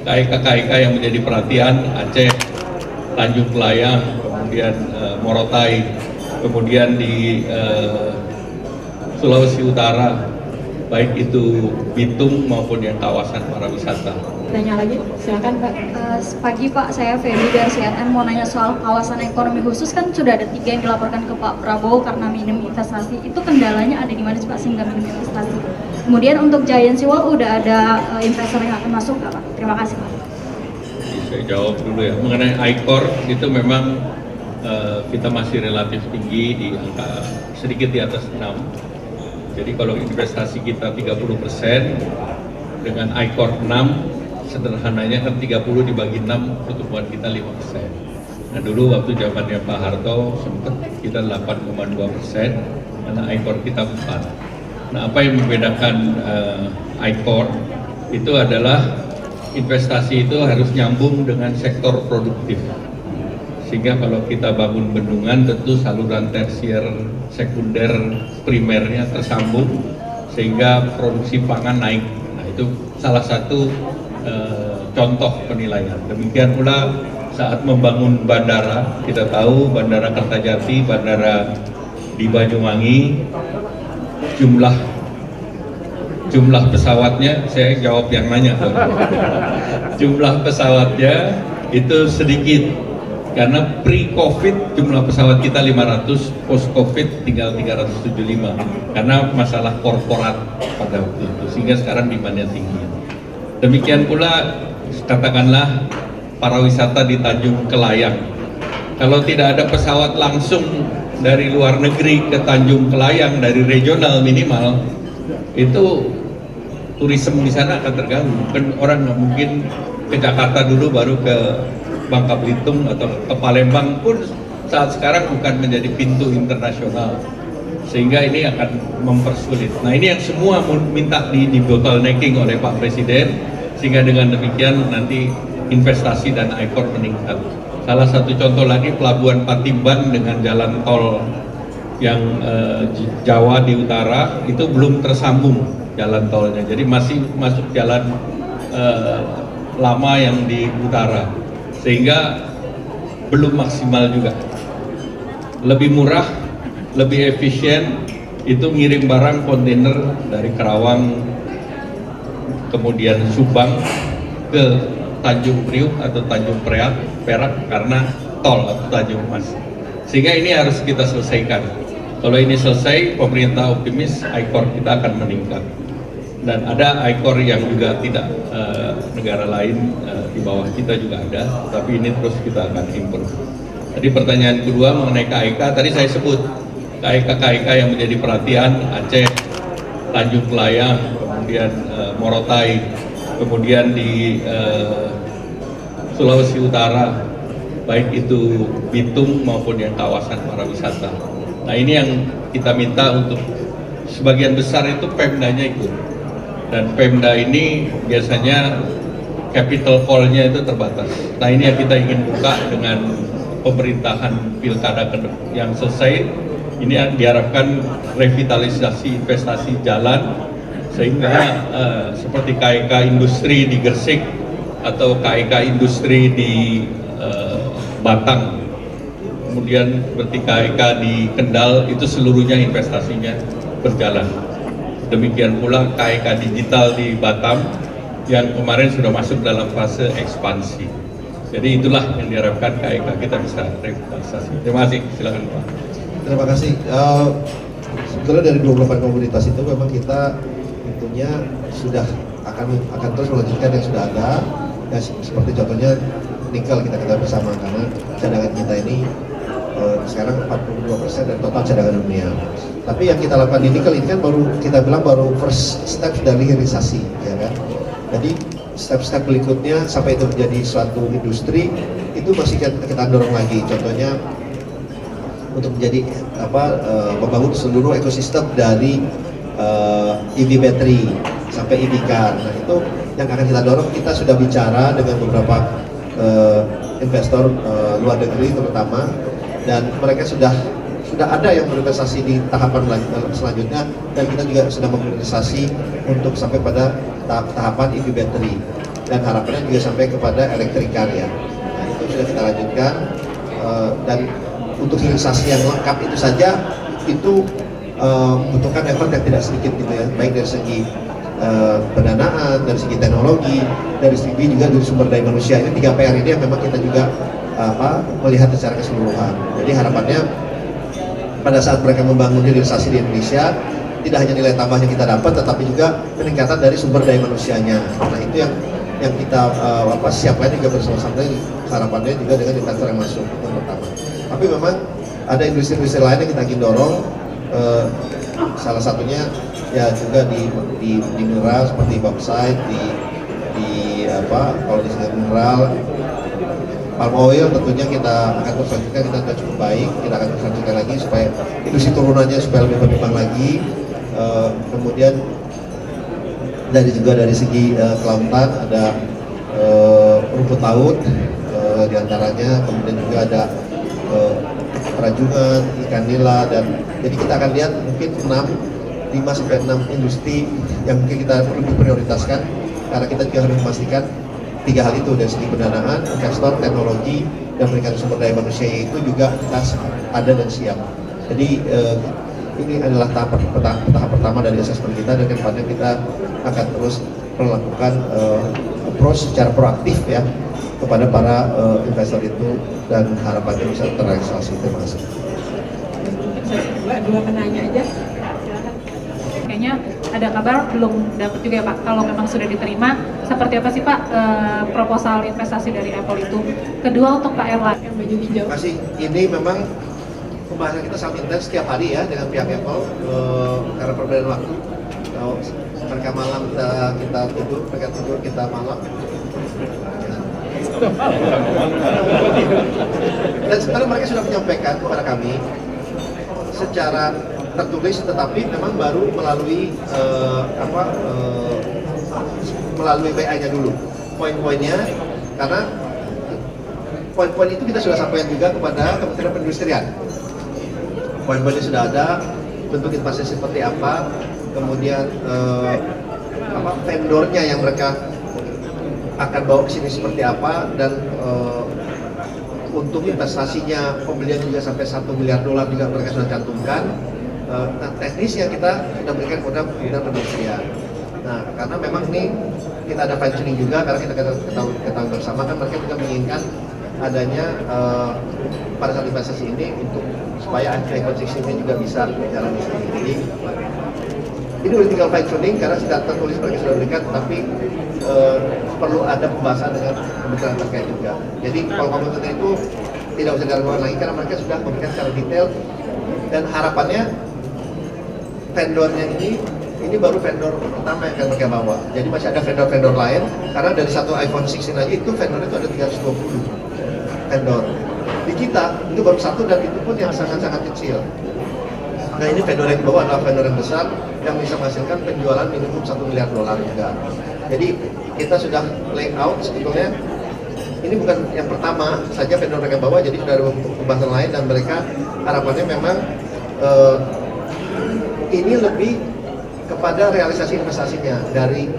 KIK-KIK yang menjadi perhatian, Aceh, Tanjung Kelayang, kemudian Morotai, kemudian di Sulawesi Utara, baik itu Bitung maupun yang kawasan pariwisata. Tanya lagi, silakan Pak. Pagi Pak, saya Feby dari CNN mau nanya soal kawasan ekonomi khusus, kan sudah ada 3 yang dilaporkan ke Pak Prabowo karena minim investasi. Itu kendalanya ada di mana sih Pak sehingga minim investasi? Kemudian untuk Giant Sea Wall udah ada investor yang akan masuk nggak Pak? Terima kasih Pak. Saya jawab dulu ya, mengenai ICOR itu memang kita masih relatif tinggi di angka sedikit di atas 6. Jadi kalau investasi kita 30% dengan ICOR 6, sederhananya kan 30 dibagi 6, pertumbuhan kita 5%. Nah dulu waktu zamannya Pak Harto sempat kita 8,2% karena ICOR kita 4. Nah apa yang membedakan ICOR itu adalah investasi itu harus nyambung dengan sektor produktif. Sehingga kalau kita bangun bendungan tentu saluran tersier, sekunder, primernya tersambung sehingga produksi pangan naik. Nah itu salah satu contoh penilaian. Demikian pula saat membangun bandara, kita tahu bandara Kertajati, bandara di Banyuwangi, jumlah pesawatnya, saya jawab yang nanya. Jumlah pesawatnya itu sedikit karena pre-COVID jumlah pesawat kita 500, post-COVID tinggal 375 karena masalah korporat pada waktu itu, sehingga sekarang demandnya tinggi. Demikian pula katakanlah pariwisata di Tanjung Kelayang. Kalau tidak ada pesawat langsung dari luar negeri ke Tanjung Kelayang dari regional minimal, itu turisme di sana akan terganggu. Kan orang nggak mungkin ke Jakarta dulu baru ke Bangka Belitung atau ke Palembang pun saat sekarang bukan menjadi pintu internasional, sehingga ini akan mempersulit. Nah ini yang semua minta di bottlenecking oleh Pak Presiden, sehingga dengan demikian nanti investasi dan ICOR meningkat. Salah satu contoh lagi Pelabuhan Patimban dengan jalan tol yang Jawa di utara itu belum tersambung jalan tolnya, jadi masih masuk jalan lama yang di utara, sehingga belum maksimal juga. Lebih murah, lebih efisien itu ngirim barang kontainer dari Karawang kemudian Subang ke Tanjung Priuk atau Tanjung Perak karena tol atau Tanjung Mas, sehingga ini harus kita selesaikan. Kalau ini selesai, pemerintah optimis ICOR kita akan meningkat. Dan ada ICOR yang juga tidak negara lain di bawah kita juga ada, tapi ini terus kita akan improve. Tadi pertanyaan kedua mengenai KIK, tadi saya sebut KIK-KIK yang menjadi perhatian, Aceh, Tanjung Kelayang, kemudian Morotai, kemudian di Sulawesi Utara, baik itu Bitung maupun yang kawasan pariwisata. Nah ini yang kita minta untuk sebagian besar itu Pemdanya ikut, dan Pemda ini biasanya capital call-nya itu terbatas. Nah ini yang kita ingin buka dengan pemerintahan pilkada yang selesai. Ini diharapkan revitalisasi investasi jalan, sehingga seperti KIK industri di Gresik atau KIK industri di Batang, kemudian seperti KIK di Kendal, itu seluruhnya investasinya berjalan. Demikian pula KIK digital di Batam yang kemarin sudah masuk dalam fase ekspansi. Jadi itulah yang diharapkan KIK kita bisa revitalisasi. Terima kasih, silakan Pak. Terima kasih. Sebetulnya dari 28 komoditas itu memang kita tentunya sudah akan terus melanjutkan yang sudah ada. Ya, seperti contohnya nikel kita ketahui bersama, karena cadangan kita ini sekarang 42% dari total cadangan dunia. Tapi yang kita lakukan di nikel ini kan baru kita bilang baru first step dari hilirisasi, ya kan. Jadi step-step berikutnya sampai itu menjadi suatu industri itu masih kita dorong lagi. Contohnya untuk menjadi membangun seluruh ekosistem dari EV battery sampai EV car. Nah itu yang akan kita dorong. Kita sudah bicara dengan beberapa investor luar negeri terutama, dan mereka sudah ada yang berinvestasi di tahapan selanjutnya, dan kita juga sudah menginvestasi untuk sampai pada tahapan EV battery. dan harapannya juga sampai kepada elektrikan ya. Nah, itu sudah kita lanjutkan dan untuk hilirisasi yang lengkap itu saja itu membutuhkan effort yang tidak sedikit gitu ya, baik dari segi pendanaan, dari segi teknologi, dari segi juga dari sumber daya manusia. Ini 3 PR ini yang memang kita juga melihat secara keseluruhan. Jadi harapannya pada saat mereka membangun hilirisasi di Indonesia, tidak hanya nilai tambah yang kita dapat, tetapi juga peningkatan dari sumber daya manusianya. Nah itu yang kita siapkan juga bersama-sama, harapannya juga dengan investor yang masuk, itu yang pertama. Tapi memang ada industri-industri lain yang kita ingin dorong, salah satunya ya juga di mineral seperti bauxite, kalau di sini mineral, palm oil tentunya kita akan terus lanjutkan, kita sudah cukup baik, kita akan terus lanjutkan lagi supaya industri turunannya supaya lebih berkembang lagi. Kemudian dari segi kelautan ada rumput laut diantaranya, kemudian juga ada rajungan, ikan nila, dan jadi kita akan lihat mungkin 5-6 industri yang mungkin kita lebih prioritaskan, karena kita juga harus memastikan 3 hal itu, dari segi pendanaan, investor, teknologi, dan peningkatan sumber daya manusia itu juga kita ada dan siap. Jadi ini adalah tahap pertama dari asesmen kita, dan kedepannya kita akan terus melakukan approach secara proaktif ya kepada para investor itu, dan harapannya bisa terrealisasi. Terima kasih. Dua penanya aja. Kayaknya ada kabar belum dapat juga ya Pak, kalau memang sudah diterima, seperti apa sih Pak proposal investasi dari Apple itu? Kedua untuk Pak Erlang. Yang baju hijau. Masih ini memang pembahasan kita sangat intens setiap hari ya dengan pihak Apple, karena perbedaan waktu. Mereka malam kita tidur, mereka tidur kita malam. Dan sebenarnya mereka sudah menyampaikan kepada kami secara tertulis, tetapi memang baru melalui melalui WA-nya dulu poin-poinnya, karena poin-poin itu kita sudah sampaikan juga kepada Kementerian Perindustrian. Poin-poinnya sudah ada, bentuk investasi seperti apa, kemudian vendornya yang mereka akan bawa ke sini seperti apa, dan untuk investasinya, pembelian juga sampai $1 miliar juga mereka sudah cantumkan. Nah, teknisnya kita sudah berikan kepada Kementerian Perindustrian. Nah, karena memang ini kita ada fine tuning juga, karena kita ketahui bersama kan mereka juga menginginkan adanya pada saat investasi ini untuk supaya ekosistemnya juga bisa berjalan di sini. Jadi ini udah tinggal fine tuning karena sudah tertulis mereka sudah berikan, tapi perlu ada pembahasan dengan kementerian terkait juga. Jadi kalau komentar itu tidak usah diragukan lagi karena mereka sudah memberikan secara detail, dan harapannya vendornya ini baru vendor pertama yang akan mereka bawa. Jadi masih ada vendor-vendor lain, karena dari satu iPhone 16 aja itu vendornya itu ada 320 vendor. Di kita itu baru satu, dan itu pun yang sangat-sangat kecil. Nah ini vendor yang dibawa adalah vendor yang besar yang bisa menghasilkan penjualan minimum $1 miliar juga. Jadi kita sudah layout sebetulnya, ini bukan yang pertama saja vendor mereka bawa, jadi sudah ada pembahasan lain, dan mereka harapannya memang ini lebih kepada realisasi investasinya dari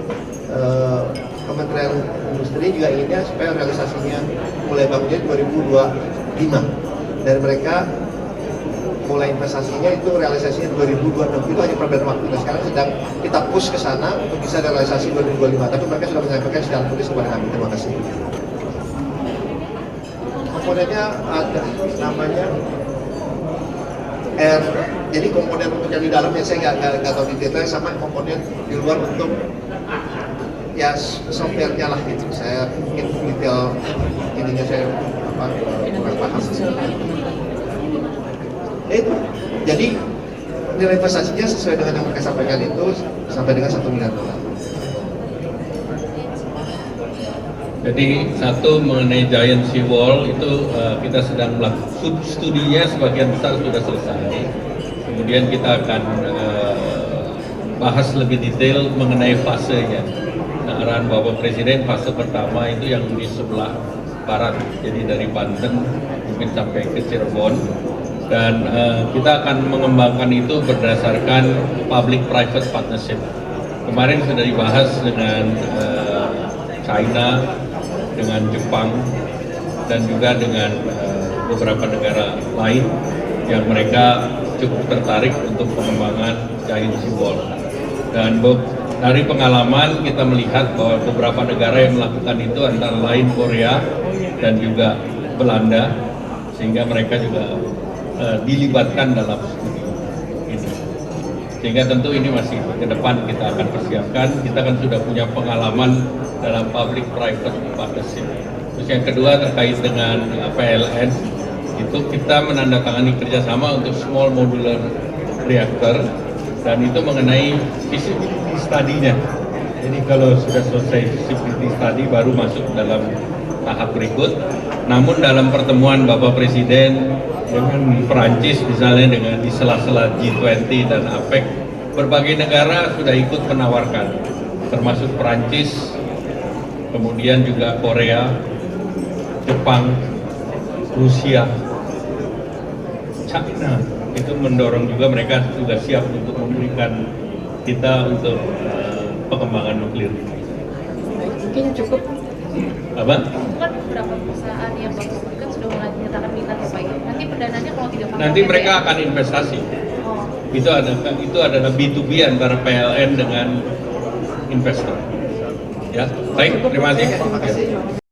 Kementerian Industri juga inginnya supaya realisasinya mulai bangunnya 2025, dan mereka mulai investasinya itu realisasinya 2026, itu hanya perbedaan waktu. Nah, sekarang sedang kita push ke sana untuk bisa realisasi 2025, tapi mereka sudah menyampaikan secara tulis kepada kami. Terima kasih. Komponennya ada namanya R, jadi komponen untuk yang di dalamnya saya nggak tahu detailnya, sama komponen di luar untuk ya software-nya lah gitu. Saya mungkin detail ininya saya kurang paham. Itu jadi nilai investasinya sesuai dengan yang mereka sampaikan itu sampai dengan $1 miliar. Jadi satu mengenai Giant Sea Wall itu kita sedang melakukan studinya, sebagian besar sudah selesai. Kemudian kita akan bahas lebih detail mengenai fasenya. Nah, arahan Bapak Presiden fase pertama itu yang di sebelah barat, jadi dari Banten mungkin sampai ke Cirebon. Dan kita akan mengembangkan itu berdasarkan public-private partnership. Kemarin sudah dibahas dengan China, dengan Jepang, dan juga dengan beberapa negara lain yang mereka cukup tertarik untuk pengembangan giant seawall. Dan dari pengalaman kita melihat bahwa beberapa negara yang melakukan itu antara lain Korea dan juga Belanda, sehingga mereka juga dilibatkan dalam studi ini. Sehingga tentu ini masih ke depan kita akan persiapkan. Kita kan sudah punya pengalaman dalam public-private partnership. Terus yang kedua terkait dengan PLN, itu kita menandatangani kerjasama untuk small modular reactor, dan itu mengenai feasibility study-nya. Jadi kalau sudah selesai feasibility study baru masuk dalam tahap berikut. Namun dalam pertemuan Bapak Presiden dengan Perancis misalnya, dengan di sela-sela G20 dan APEC, berbagai negara sudah ikut menawarkan, termasuk Perancis, kemudian juga Korea, Jepang, Rusia, China, itu mendorong juga, mereka juga siap untuk memberikan kita untuk pengembangan nuklir. Mungkin cukup. Apa? Itu kan beberapa perusahaan yang bagus kan sudah mulai menyatakan minat ya Pak ya. Nanti perdananya kalau tidak pakai Nanti OPT mereka ya? akan investasi. Oh. Itu adalah B2B antara PLN dengan investor. Ya, baik, terima kasih. Terima kasih.